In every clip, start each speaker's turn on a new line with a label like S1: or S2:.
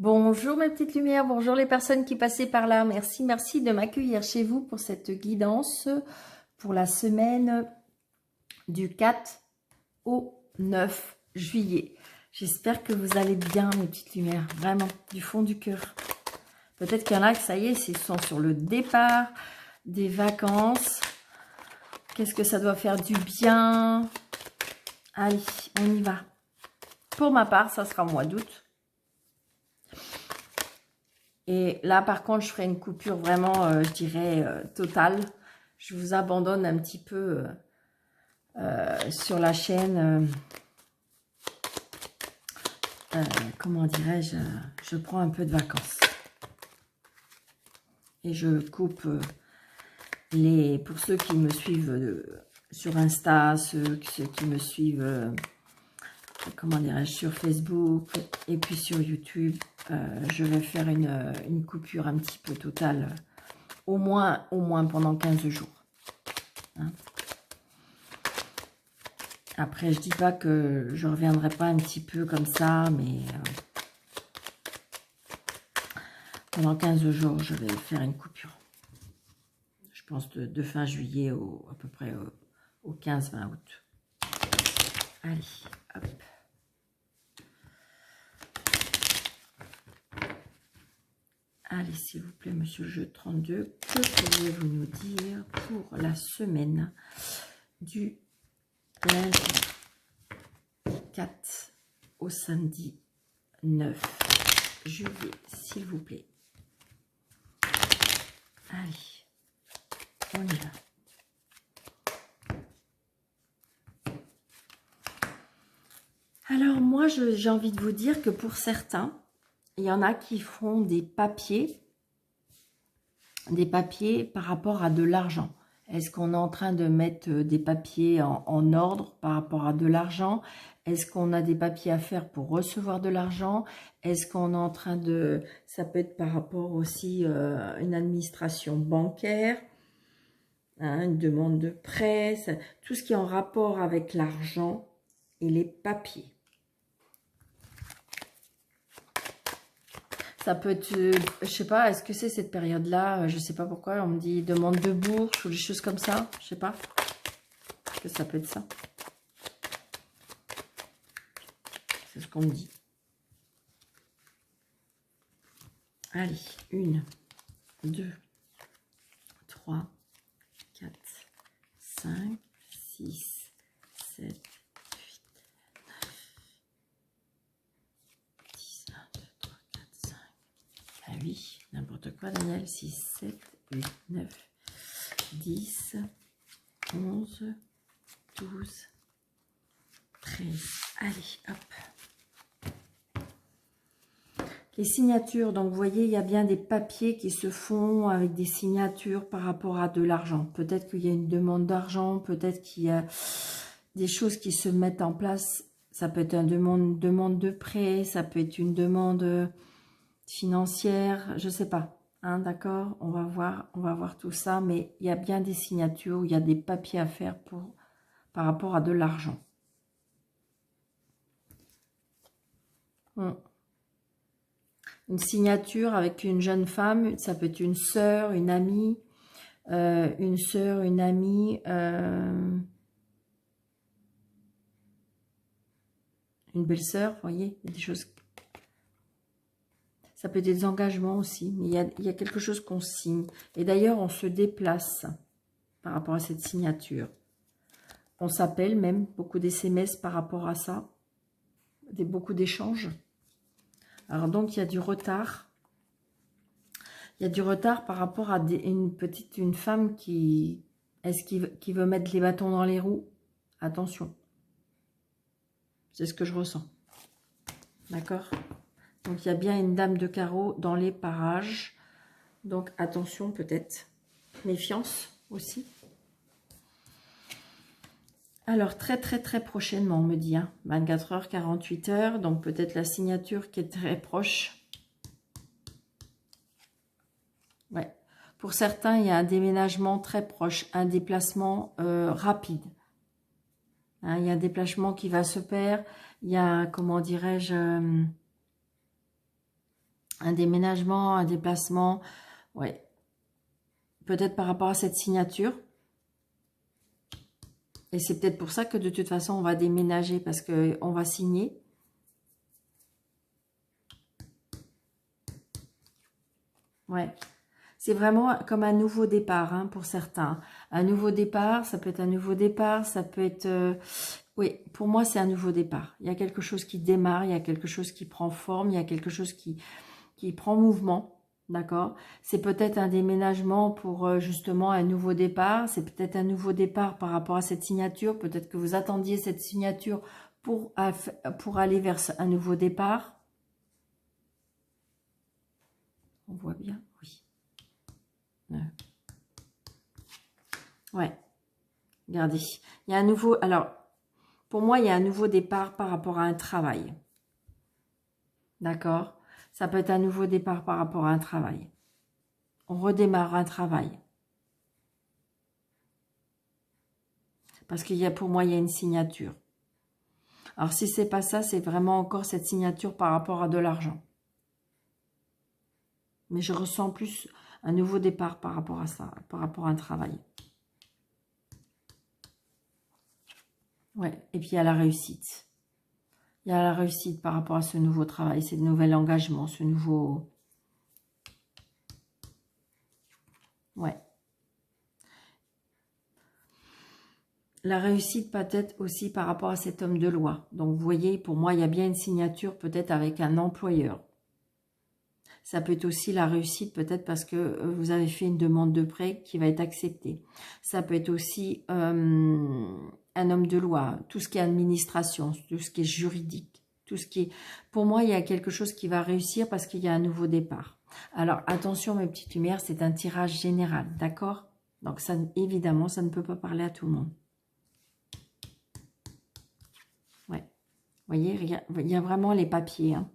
S1: Bonjour mes petites lumières, bonjour les personnes qui passaient par là. Merci de m'accueillir chez vous pour cette guidance pour la semaine du 4 au 9 juillet. J'espère que vous allez bien mes petites lumières, vraiment, du fond du cœur. Peut-être qu'il y en a que ça y est, ils sont sur le départ des vacances. Qu'est-ce que ça doit faire du bien? Allez, on y va. Pour ma part, ça sera au mois d'août. Et là, par contre, je ferai une coupure vraiment, je dirais, totale. Je vous abandonne un petit peu sur la chaîne. Comment dirais-je? Je prends un peu de vacances. Et je coupe pour ceux qui me suivent sur Insta, ceux qui me suivent, comment dirais-je, sur Facebook et puis sur YouTube. Je vais faire une coupure un petit peu totale, au moins pendant 15 jours. Hein. Après, je dis pas que je reviendrai pas un petit peu comme ça, mais pendant 15 jours, je vais faire une coupure. Je pense de fin juillet à peu près au 15-20 août. Allez, hop. Allez, s'il vous plaît, monsieur le jeu 32, que pouvez-vous nous dire pour la semaine du lundi 4 au samedi 9 juillet, s'il vous plaît. Allez, on y va. Alors moi, j'ai envie de vous dire que pour certains, il y en a qui font des papiers par rapport à de l'argent. Est-ce qu'on est en train de mettre des papiers en ordre par rapport à de l'argent? Est-ce qu'on a des papiers à faire pour recevoir de l'argent? Est-ce qu'on est en train de... Ça peut être par rapport aussi à une administration bancaire, hein, une demande de prêt, tout ce qui est en rapport avec l'argent et les papiers. Ça peut être, je sais pas, est-ce que c'est cette période-là? Je sais pas pourquoi, on me dit demande de bourse ou des choses comme ça. Je sais pas. Est-ce que ça peut être ça? C'est ce qu'on me dit. Allez, 1, 2, 3, 4, 5, 6, 7, 8, 10, 1, 2, 3, 4, 5. Ah oui, n'importe quoi, Daniel. 6, 7, 8, 9, 10, 11, 12, 13. Allez, hop. Les signatures, donc vous voyez, il y a bien des papiers qui se font avec des signatures par rapport à de l'argent. Peut-être qu'il y a une demande d'argent, peut-être qu'il y a des choses qui se mettent en place. Ça peut être une demande de prêt, ça peut être une demande financière, je ne sais pas. Hein, d'accord, on va voir tout ça, mais il y a bien des signatures, il y a des papiers à faire par rapport à de l'argent. Une signature avec une jeune femme, ça peut être une sœur, une amie, une belle-sœur, vous voyez, il y a des choses. Ça peut être des engagements aussi, mais il y a quelque chose qu'on signe. Et d'ailleurs, on se déplace par rapport à cette signature. On s'appelle même, beaucoup d'SMS par rapport à ça, beaucoup d'échanges. Alors donc, il y a du retard. Il y a du retard par rapport à une femme qui veut mettre les bâtons dans les roues. Attention. C'est ce que je ressens. D'accord? Donc, il y a bien une dame de carreau dans les parages. Donc, attention peut-être. Méfiance aussi. Alors, très prochainement, on me dit. Hein, 24 heures, 48 heures. Donc, peut-être la signature qui est très proche. Ouais. Pour certains, il y a un déménagement très proche. Un déplacement rapide. Hein, il y a un déplacement qui va se faire. Il y a, comment dirais-je... Un déménagement, un déplacement, ouais. Peut-être par rapport à cette signature. Et c'est peut-être pour ça que de toute façon, on va déménager parce qu'on va signer. Ouais. C'est vraiment comme un nouveau départ hein, pour certains. Un nouveau départ, ça peut être un nouveau départ, ça peut être... oui, pour moi, c'est un nouveau départ. Il y a quelque chose qui démarre, il y a quelque chose qui prend forme, il y a quelque chose qui prend mouvement. D'accord? C'est peut-être un déménagement pour justement un nouveau départ. C'est peut-être un nouveau départ par rapport à cette signature. Peut-être que vous attendiez cette signature pour aller vers un nouveau départ. On voit bien, oui. Ouais, regardez. Il y a un nouveau... Alors, pour moi, il y a un nouveau départ par rapport à un travail. D'accord? Ça peut être un nouveau départ par rapport à un travail. On redémarre un travail. Parce qu'il y a, pour moi, il y a une signature. Alors, si c'est pas ça, c'est vraiment encore cette signature par rapport à de l'argent. Mais je ressens plus un nouveau départ par rapport à ça, par rapport à un travail. Ouais, et puis il y a la réussite. Il y a la réussite par rapport à ce nouveau travail, ce nouvel engagement, ce nouveau... Ouais. La réussite peut-être aussi par rapport à cet homme de loi. Donc, vous voyez, pour moi, il y a bien une signature peut-être avec un employeur. Ça peut être aussi la réussite peut-être parce que vous avez fait une demande de prêt qui va être acceptée. Ça peut être aussi un homme de loi, tout ce qui est administration, tout ce qui est juridique, tout ce qui est... Pour moi, il y a quelque chose qui va réussir parce qu'il y a un nouveau départ. Alors, attention mes petites lumières, c'est un tirage général, d'accord? Donc, ça, évidemment, ça ne peut pas parler à tout le monde. Ouais. Vous voyez, il y a vraiment les papiers, hein.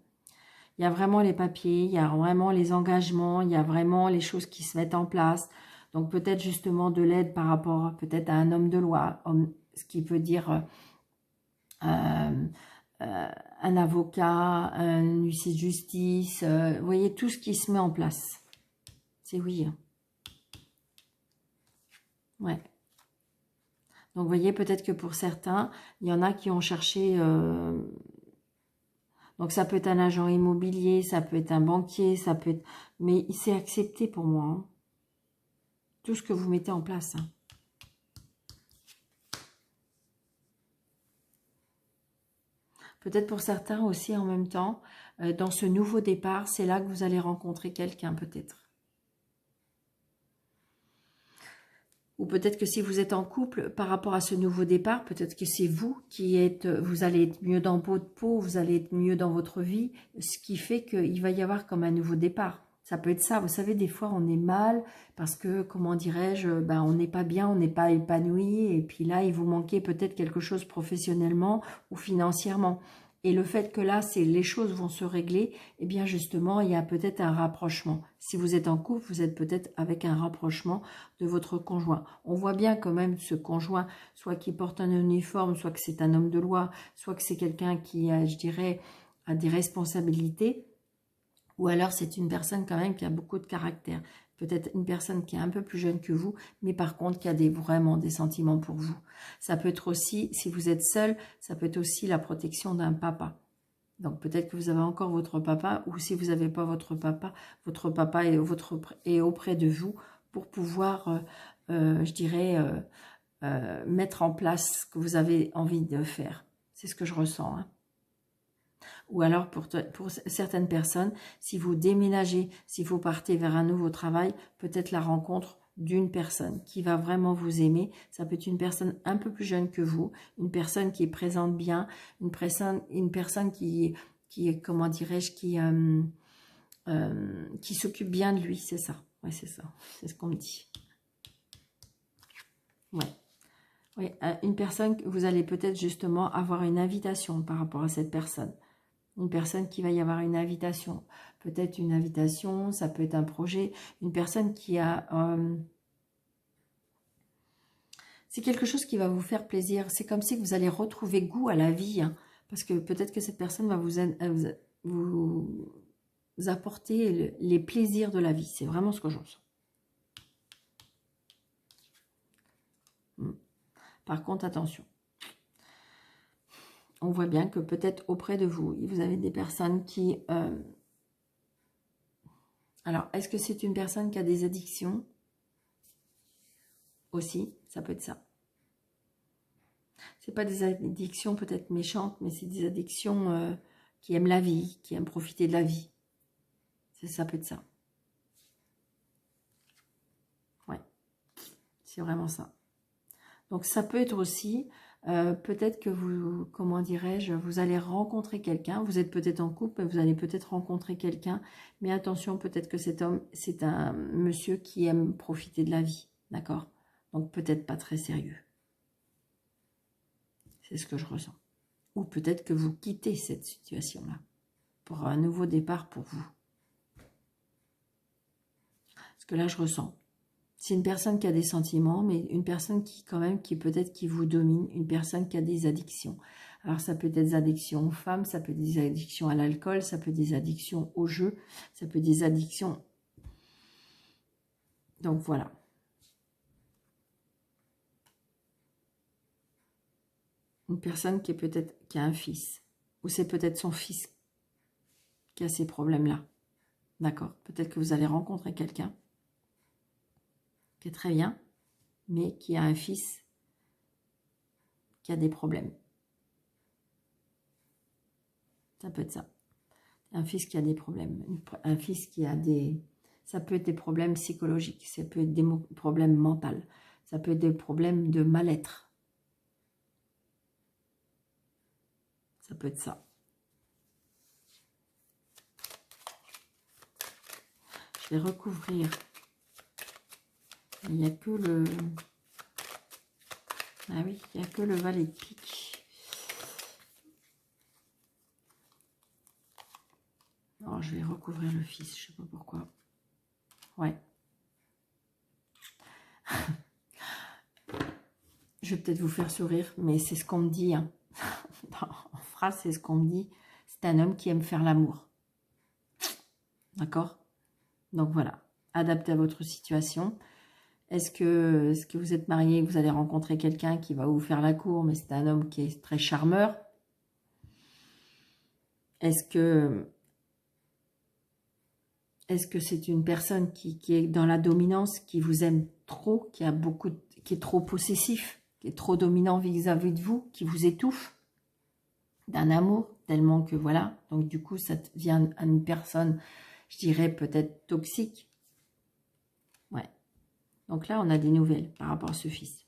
S1: Il y a vraiment les papiers, il y a vraiment les engagements, il y a vraiment les choses qui se mettent en place. Donc peut-être justement de l'aide par rapport peut-être à un homme de loi, ce qui veut dire un avocat, un huissier de justice, vous voyez tout ce qui se met en place. C'est oui. Ouais. Donc vous voyez peut-être que pour certains, il y en a qui ont cherché... donc ça peut être un agent immobilier, ça peut être un banquier, ça peut être... Mais c'est accepté pour moi. Hein. Tout ce que vous mettez en place. Hein. Peut-être pour certains aussi en même temps, dans ce nouveau départ, c'est là que vous allez rencontrer quelqu'un peut-être. Ou peut-être que si vous êtes en couple, par rapport à ce nouveau départ, peut-être que c'est vous qui êtes, vous allez être mieux dans votre peau, vous allez être mieux dans votre vie, ce qui fait qu'il va y avoir comme un nouveau départ. Ça peut être ça, vous savez, des fois on est mal parce que, comment dirais-je, ben, on n'est pas bien, on n'est pas épanoui, et puis là, il vous manquait peut-être quelque chose professionnellement ou financièrement. Et le fait que là, les choses vont se régler, eh bien justement, il y a peut-être un rapprochement. Si vous êtes en couple, vous êtes peut-être avec un rapprochement de votre conjoint. On voit bien quand même ce conjoint, soit qui porte un uniforme, soit que c'est un homme de loi, soit que c'est quelqu'un qui, je dirais, a des responsabilités, ou alors c'est une personne quand même qui a beaucoup de caractère. Peut-être une personne qui est un peu plus jeune que vous, mais par contre qui a vraiment des sentiments pour vous. Ça peut être aussi, si vous êtes seul, ça peut être aussi la protection d'un papa. Donc peut-être que vous avez encore votre papa, ou si vous n'avez pas votre papa est auprès de vous pour pouvoir, je dirais, mettre en place ce que vous avez envie de faire. C'est ce que je ressens. Hein. Ou alors pour certaines personnes, si vous déménagez, si vous partez vers un nouveau travail, peut-être la rencontre d'une personne qui va vraiment vous aimer. Ça peut être une personne un peu plus jeune que vous, une personne qui présente bien, une personne qui comment dirais-je, qui s'occupe bien de lui, c'est ça. Ouais, c'est ça, c'est ce qu'on me dit. Ouais. Oui, une personne, vous allez peut-être justement avoir une invitation par rapport à cette personne. Une personne qui va y avoir une invitation. Peut-être une invitation, ça peut être un projet. Une personne qui a... c'est quelque chose qui va vous faire plaisir. C'est comme si vous allez retrouver goût à la vie. Hein, parce que peut-être que cette personne va vous apporter les plaisirs de la vie. C'est vraiment ce que je ressens. Par contre, attention. On voit bien que peut-être auprès de vous, vous avez des personnes qui... Alors, est-ce que c'est une personne qui a des addictions? Aussi, ça peut être ça. C'est pas des addictions peut-être méchantes, mais c'est des addictions qui aiment la vie, qui aiment profiter de la vie. Ça peut être ça. Ouais, c'est vraiment ça. Donc ça peut être aussi, peut-être que vous, comment dirais-je, vous allez rencontrer quelqu'un, vous êtes peut-être en couple, vous allez peut-être rencontrer quelqu'un, mais attention, peut-être que cet homme, c'est un monsieur qui aime profiter de la vie, d'accord? Donc peut-être pas très sérieux. C'est ce que je ressens. Ou peut-être que vous quittez cette situation-là pour un nouveau départ pour vous. Parce que là, je ressens. C'est une personne qui a des sentiments, mais une personne qui, quand même, qui peut-être qui vous domine, une personne qui a des addictions. Alors, ça peut être des addictions aux femmes, ça peut être des addictions à l'alcool, ça peut être des addictions au jeu, ça peut être des addictions... Donc, voilà. Une personne qui est peut-être qui a un fils, ou c'est peut-être son fils qui a ces problèmes-là. D'accord? Peut-être que vous allez rencontrer quelqu'un qui est très bien, mais qui a un fils qui a des problèmes. Ça peut être ça. Un fils qui a des problèmes. Un fils qui a des... Ça peut être des problèmes psychologiques, ça peut être des problèmes mentaux, ça peut être des problèmes de mal-être. Ça peut être ça. Je vais recouvrir. Il n'y a que le... Ah oui, il n'y a que le valet de pique. Alors, je vais recouvrir le fils, je ne sais pas pourquoi. Ouais. Je vais peut-être vous faire sourire, mais c'est ce qu'on me dit. Hein. En phrase, c'est ce qu'on me dit. C'est un homme qui aime faire l'amour. D'accord? Donc voilà, adaptez à votre situation. Est-ce que vous êtes marié, vous allez rencontrer quelqu'un qui va vous faire la cour, mais c'est un homme qui est très charmeur? Est-ce que c'est une personne qui est dans la dominance, qui vous aime trop, qui est trop possessif, qui est trop dominant vis-à-vis de vous, qui vous étouffe d'un amour, tellement que voilà, donc du coup ça devient une personne, je dirais peut-être toxique. Ouais. Donc là, on a des nouvelles par rapport à ce fils.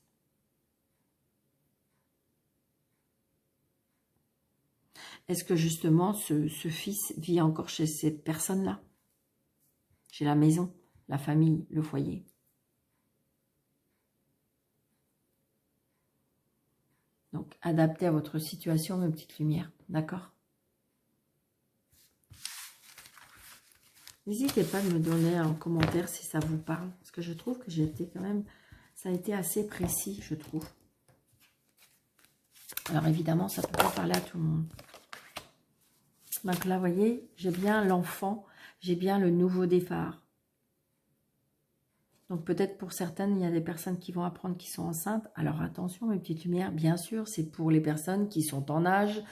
S1: Est-ce que justement, ce fils vit encore chez cette personne-là? Chez la maison, la famille, le foyer? Donc, adaptez à votre situation, mes petites lumières. D'accord? N'hésitez pas à me donner en commentaire si ça vous parle. Parce que je trouve que j'ai été quand même... Ça a été assez précis, je trouve. Alors évidemment, ça ne peut pas parler à tout le monde. Donc là, vous voyez, j'ai bien l'enfant, j'ai bien le nouveau départ. Donc peut-être pour certaines, il y a des personnes qui vont apprendre qui sont enceintes. Alors attention, mes petites lumières, bien sûr, c'est pour les personnes qui sont en âge,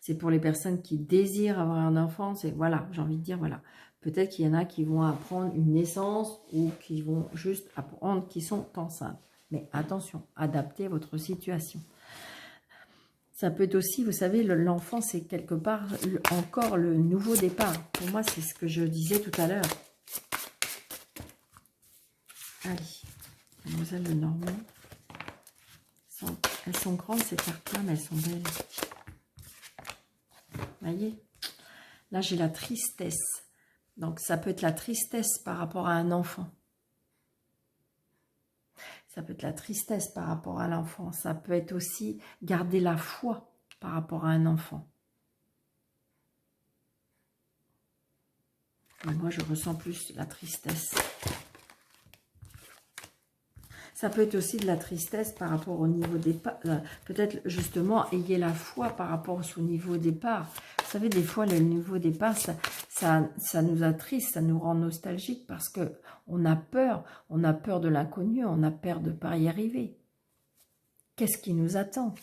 S1: c'est pour les personnes qui désirent avoir un enfant. C'est voilà, j'ai envie de dire, voilà. Peut-être qu'il y en a qui vont apprendre une naissance ou qui vont juste apprendre qu'ils sont enceintes. Mais attention, adaptez votre situation. Ça peut être aussi, vous savez, l'enfant, c'est quelque part encore le nouveau départ. Pour moi, c'est ce que je disais tout à l'heure. Allez, Mademoiselle Lenormand. Elles sont grandes, ces cartes-là, mais elles sont belles. Vous voyez? Là, j'ai la tristesse. Donc, ça peut être la tristesse par rapport à un enfant. Ça peut être la tristesse par rapport à l'enfant. Ça peut être aussi garder la foi par rapport à un enfant. Mais moi, je ressens plus la tristesse. Ça peut être aussi de la tristesse par rapport au niveau départ. Peut-être justement, ayez la foi par rapport au niveau départ. Vous savez, des fois, le niveau départ, ça ça nous attriste, ça nous rend nostalgique parce que on a peur de l'inconnu, on a peur de ne pas y arriver. Qu'est-ce qui nous attend?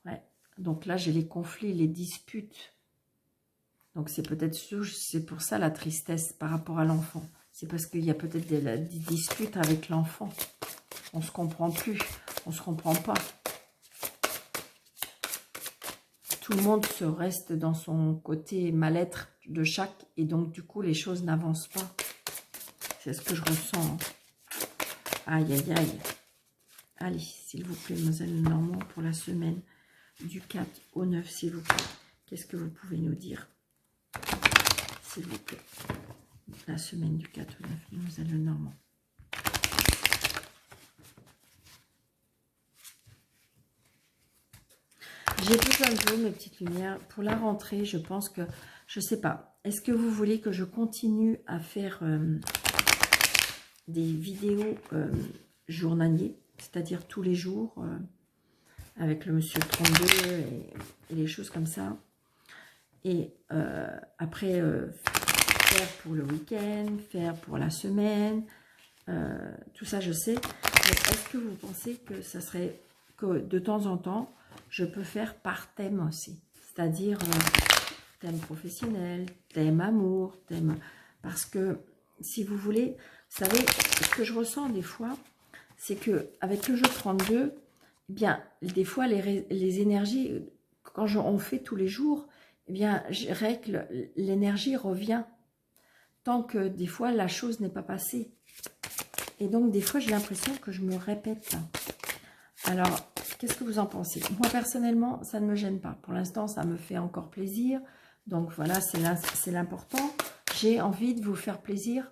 S1: Ouais. Donc là, j'ai les conflits, les disputes. Donc c'est peut-être c'est pour ça la tristesse par rapport à l'enfant. C'est parce qu'il y a peut-être des disputes avec l'enfant. On ne se comprend plus, on ne se comprend pas. Tout le monde se reste dans son côté mal-être de chaque, et donc du coup les choses n'avancent pas. C'est ce que je ressens. Aïe, aïe, aïe. Allez, s'il vous plaît, Mademoiselle Normand, pour la semaine du 4 au 9, s'il vous plaît. Qu'est-ce que vous pouvez nous dire? S'il vous plaît. La semaine du 4 au 9, Mademoiselle Normand. J'ai besoin de vous, mes petites lumières. Pour la rentrée, je pense que, je sais pas, est-ce que vous voulez que je continue à faire des vidéos journaliers, c'est-à-dire tous les jours, avec le monsieur 32 et les choses comme ça. Et après, faire pour le week-end, faire pour la semaine, tout ça je sais. Mais est-ce que vous pensez que ça serait que de temps en temps, je peux faire par thème aussi? C'est-à-dire thème professionnel, thème amour, thème... Parce que, si vous voulez, vous savez, ce que je ressens des fois, c'est que avec le jeu 32, eh bien, des fois, les énergies, quand on fait tous les jours, eh bien, je règle, l'énergie revient, tant que des fois, la chose n'est pas passée. Et donc, des fois, j'ai l'impression que je me répète. Alors, qu'est-ce que vous en pensez? Moi, personnellement, ça ne me gêne pas. Pour l'instant, ça me fait encore plaisir. Donc, voilà, c'est l'important. J'ai envie de vous faire plaisir.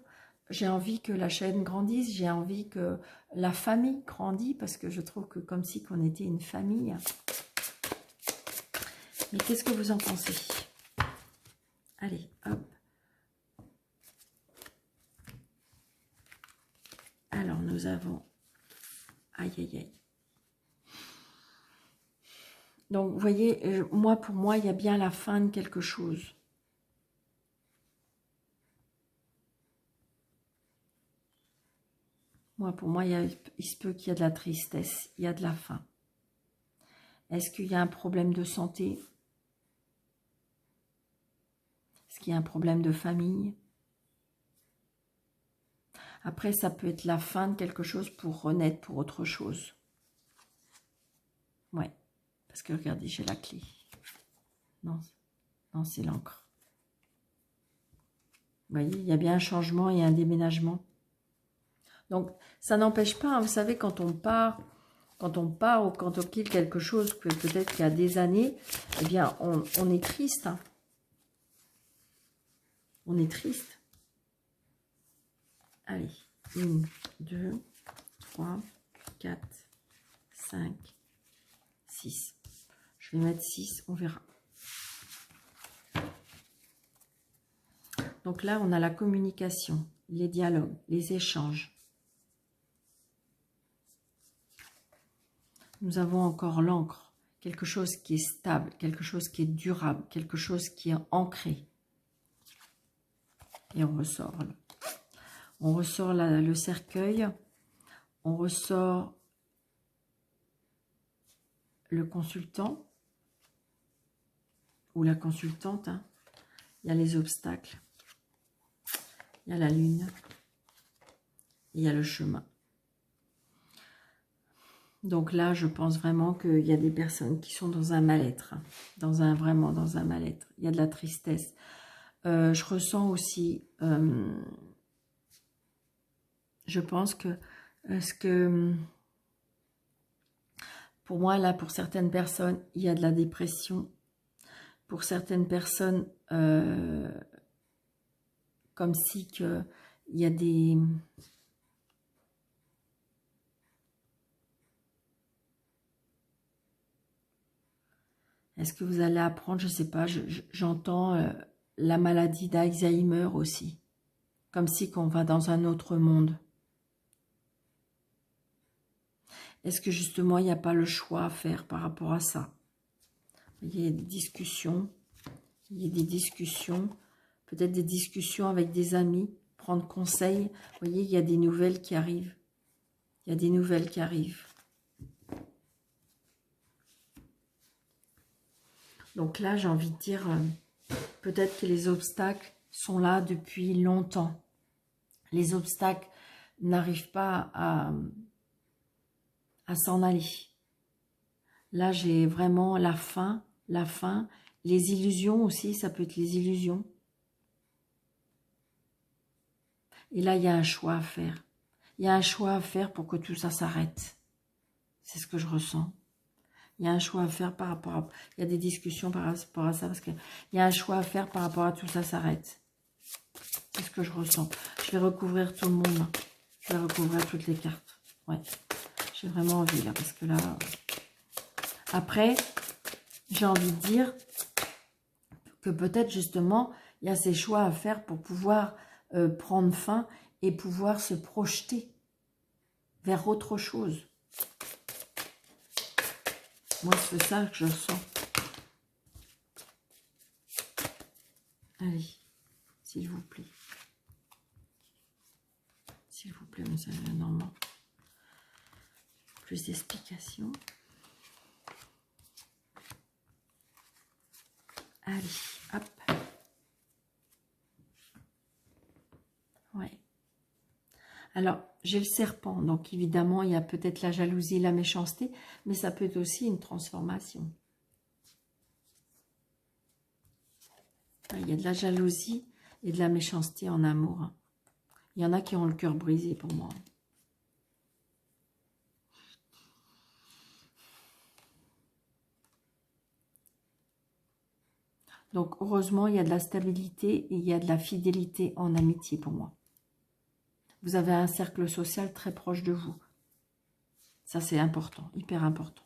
S1: J'ai envie que la chaîne grandisse. J'ai envie que la famille grandisse. Parce que je trouve que comme si qu'on était une famille. Mais qu'est-ce que vous en pensez? Allez, hop. Alors, nous avons... Aïe, aïe, aïe. Donc, vous voyez, pour moi, il y a bien la fin de quelque chose. Pour moi, il se peut qu'il y a de la tristesse, il y a de la faim. Est-ce qu'il y a un problème de santé? Est-ce qu'il y a un problème de famille? Après, ça peut être la fin de quelque chose pour renaître pour autre chose. Ouais, parce que regardez, j'ai la clé. Non, non, c'est l'encre. Vous voyez, il y a bien un changement et un déménagement. Donc, ça n'empêche pas, hein, vous savez, quand on part ou quand on quitte quelque chose, que peut-être qu'il y a des années, eh bien, on est triste. Hein. On est triste. Allez, 1, 2, 3, 4, 5, 6. Je vais mettre 6, on verra. Donc là, on a la communication, les dialogues, les échanges. Nous avons encore l'encre, quelque chose qui est stable, quelque chose qui est durable, quelque chose qui est ancré. Et on ressort. Là. On ressort le cercueil, on ressort le consultant ou la consultante. Hein. Il y a les obstacles, il y a la lune, il y a le chemin. Donc là, je pense vraiment qu'il y a des personnes qui sont dans un mal-être, vraiment dans un mal-être. Il y a de la tristesse. Je ressens aussi, je pense que, pour moi, là, pour certaines personnes, il y a de la dépression. Pour certaines personnes, comme si il y a des... Est-ce que vous allez apprendre, je ne sais pas, j'entends la maladie d'Alzheimer aussi. Comme si qu'on va dans un autre monde. Est-ce que justement, il n'y a pas le choix à faire par rapport à ça? Il y a des discussions. Il y a des discussions. Peut-être des discussions avec des amis. Prendre conseil. Vous voyez, il y a des nouvelles qui arrivent. Il y a des nouvelles qui arrivent. Donc là, j'ai envie de dire, peut-être que les obstacles sont là depuis longtemps. Les obstacles n'arrivent pas à s'en aller. Là, j'ai vraiment la fin. Les illusions aussi, ça peut être les illusions. Et là, il y a un choix à faire. Il y a un choix à faire pour que tout ça s'arrête. C'est ce que je ressens. Il y a un choix à faire par rapport à... Il y a des discussions par rapport à ça, parce qu'il y a un choix à faire par rapport à tout ça s'arrête. C'est ce que je ressens. Je vais recouvrir tout le monde. Là. Je vais recouvrir toutes les cartes. Ouais. J'ai vraiment envie, là, parce que là... Après, j'ai envie de dire que peut-être, justement, il y a ces choix à faire pour pouvoir prendre fin et pouvoir se projeter vers autre chose. Moi, c'est ça que je sens. Allez, s'il vous plaît. S'il vous plaît, monsieur Normand. Plus d'explications. Allez, hop. Ouais. Alors, j'ai le serpent, donc évidemment, il y a peut-être la jalousie, la méchanceté, mais ça peut être aussi une transformation. Il y a de la jalousie et de la méchanceté en amour. Il y en a qui ont le cœur brisé pour moi. Donc, heureusement, il y a de la stabilité et il y a de la fidélité en amitié pour moi. Vous avez un cercle social très proche de vous. Ça, c'est important, hyper important.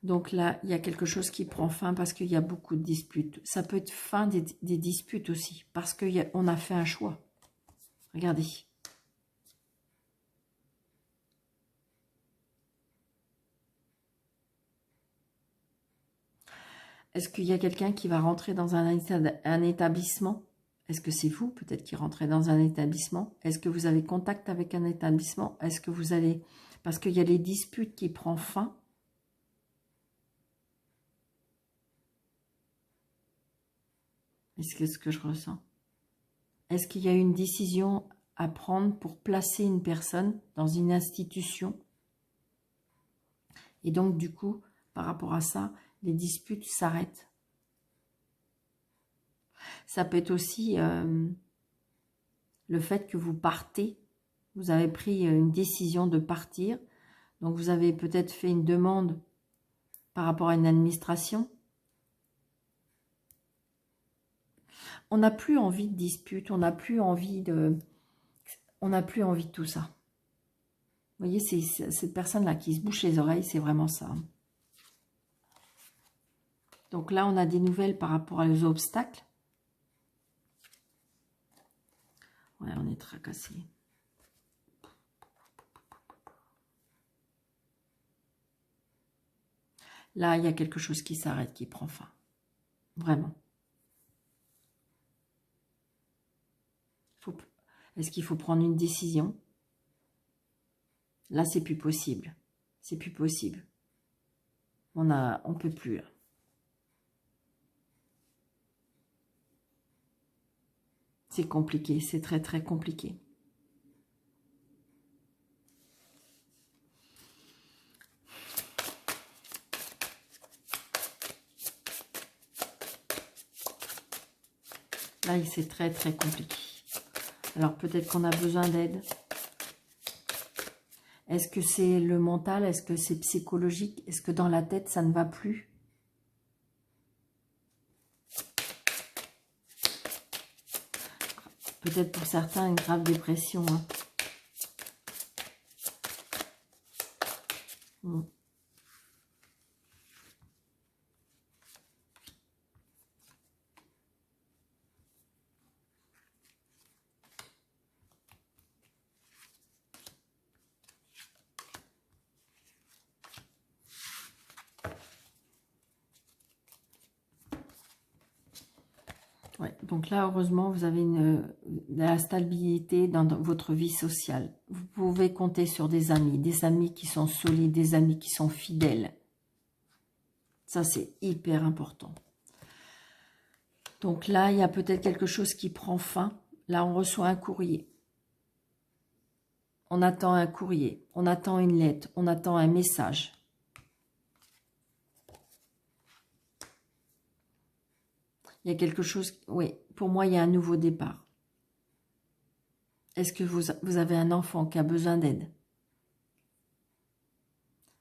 S1: Donc là, il y a quelque chose qui prend fin parce qu'il y a beaucoup de disputes. Ça peut être fin des disputes aussi, parce qu'on a fait un choix. Regardez. Est-ce qu'il y a quelqu'un qui va rentrer dans un établissement? Est-ce que c'est vous, peut-être, qui rentrez dans un établissement? Est-ce que vous avez contact avec un établissement? Est-ce que vous allez... Parce qu'il y a les disputes qui prennent fin. Est-ce que c'est ce que je ressens? Est-ce qu'il y a une décision à prendre pour placer une personne dans une institution? Et donc, du coup, par rapport à ça, les disputes s'arrêtent. Ça peut être aussi le fait que vous partez. Vous avez pris une décision de partir. Donc, vous avez peut-être fait une demande par rapport à une administration. On n'a plus envie de dispute, on n'a plus envie de tout ça. Vous voyez, c'est cette personne-là qui se bouche les oreilles, c'est vraiment ça. Donc là, on a des nouvelles par rapport aux obstacles. Ouais, on est tracassé. Là, il y a quelque chose qui s'arrête, qui prend fin. Vraiment. Est-ce qu'il faut prendre une décision? Là, c'est plus possible. C'est plus possible. On peut plus. Là. C'est compliqué, c'est très très compliqué. Là, c'est très très compliqué. Alors peut-être qu'on a besoin d'aide. Est-ce que c'est le mental? Est-ce que c'est psychologique? Est-ce que dans la tête, ça ne va plus? Peut-être pour certains, une grave dépression. Hein. Ouais, donc là, heureusement, vous avez de la stabilité dans votre vie sociale. Vous pouvez compter sur des amis qui sont solides, des amis qui sont fidèles. Ça, c'est hyper important. Donc là, il y a peut-être quelque chose qui prend fin. Là, on reçoit un courrier. On attend un courrier, on attend une lettre, on attend un message. Il y a quelque chose, oui, pour moi, il y a un nouveau départ. Est-ce que vous avez un enfant qui a besoin d'aide?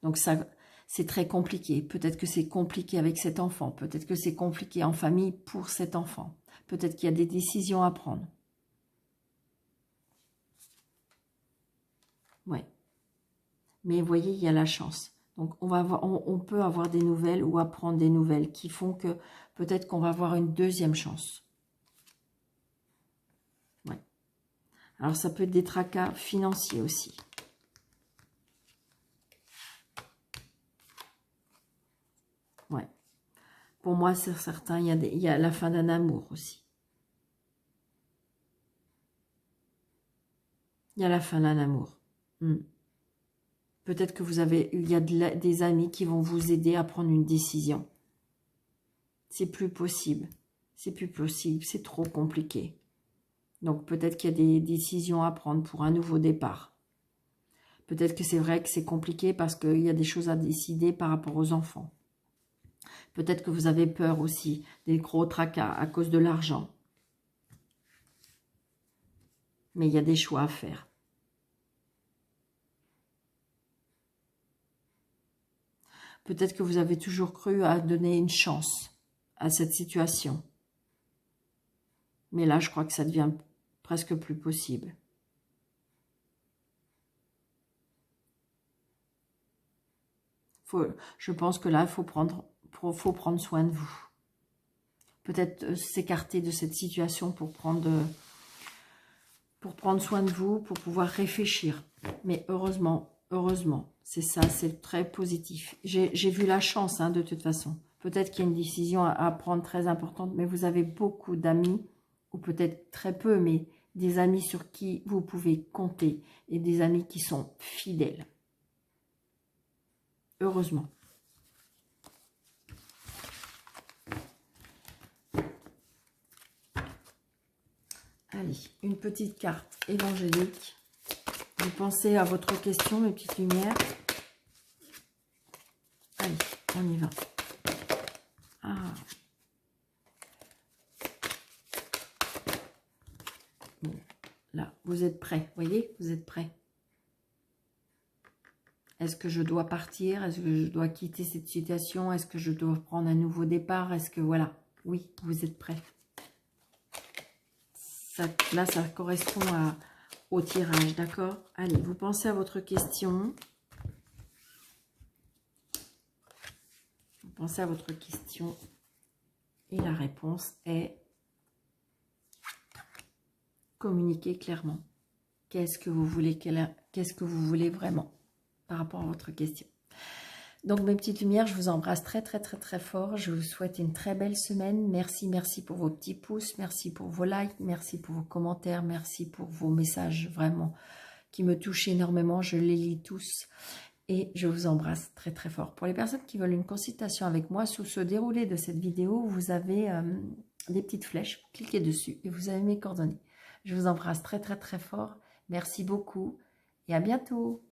S1: Donc ça, c'est très compliqué. Peut-être que c'est compliqué avec cet enfant. Peut-être que c'est compliqué en famille pour cet enfant. Peut-être qu'il y a des décisions à prendre. Ouais. Mais vous voyez, il y a la chance. Donc, on peut avoir des nouvelles ou apprendre des nouvelles qui font que peut-être qu'on va avoir une deuxième chance. Ouais. Alors, ça peut être des tracas financiers aussi. Ouais. Pour moi, c'est certain, il y a la fin d'un amour aussi. Il y a la fin d'un amour. Peut-être que il y a des amis qui vont vous aider à prendre une décision. C'est plus possible. C'est plus possible. C'est trop compliqué. Donc peut-être qu'il y a des décisions à prendre pour un nouveau départ. Peut-être que c'est vrai que c'est compliqué parce qu'il y a des choses à décider par rapport aux enfants. Peut-être que vous avez peur aussi des gros tracas à cause de l'argent. Mais il y a des choix à faire. Peut-être que vous avez toujours cru à donner une chance à cette situation. Mais là, je crois que ça devient presque plus possible. Je pense que là, il faut prendre soin de vous. Peut-être s'écarter de cette situation pour prendre soin de vous, pour pouvoir réfléchir. Mais heureusement, c'est ça, c'est très positif. J'ai vu la chance, de toute façon. Peut-être qu'il y a une décision à prendre très importante, mais vous avez beaucoup d'amis, ou peut-être très peu, mais des amis sur qui vous pouvez compter, et des amis qui sont fidèles. Heureusement. Allez, une petite carte évangélique. Vous pensez à votre question, mes petites lumières. Allez, on y va. Ah. Bon, là, vous êtes prêts, voyez, vous êtes prêts. Est-ce que je dois partir? Est-ce que je dois quitter cette situation? Est-ce que je dois prendre un nouveau départ? Est-ce que, voilà, oui, vous êtes prêts. Là, ça correspond au tirage, d'accord? Allez, vous pensez à votre question. Vous pensez à votre question. Et la réponse est communiquer clairement. Qu'est-ce que vous voulez? Qu'est-ce que vous voulez vraiment par rapport à votre question? Donc, mes petites lumières, je vous embrasse très, très, très, très fort. Je vous souhaite une très belle semaine. Merci, merci pour vos petits pouces. Merci pour vos likes. Merci pour vos commentaires. Merci pour vos messages vraiment qui me touchent énormément. Je les lis tous. Et je vous embrasse très, très fort. Pour les personnes qui veulent une consultation avec moi, sous ce déroulé de cette vidéo, vous avez des petites flèches. Cliquez dessus et vous avez mes coordonnées. Je vous embrasse très, très, très fort. Merci beaucoup et à bientôt.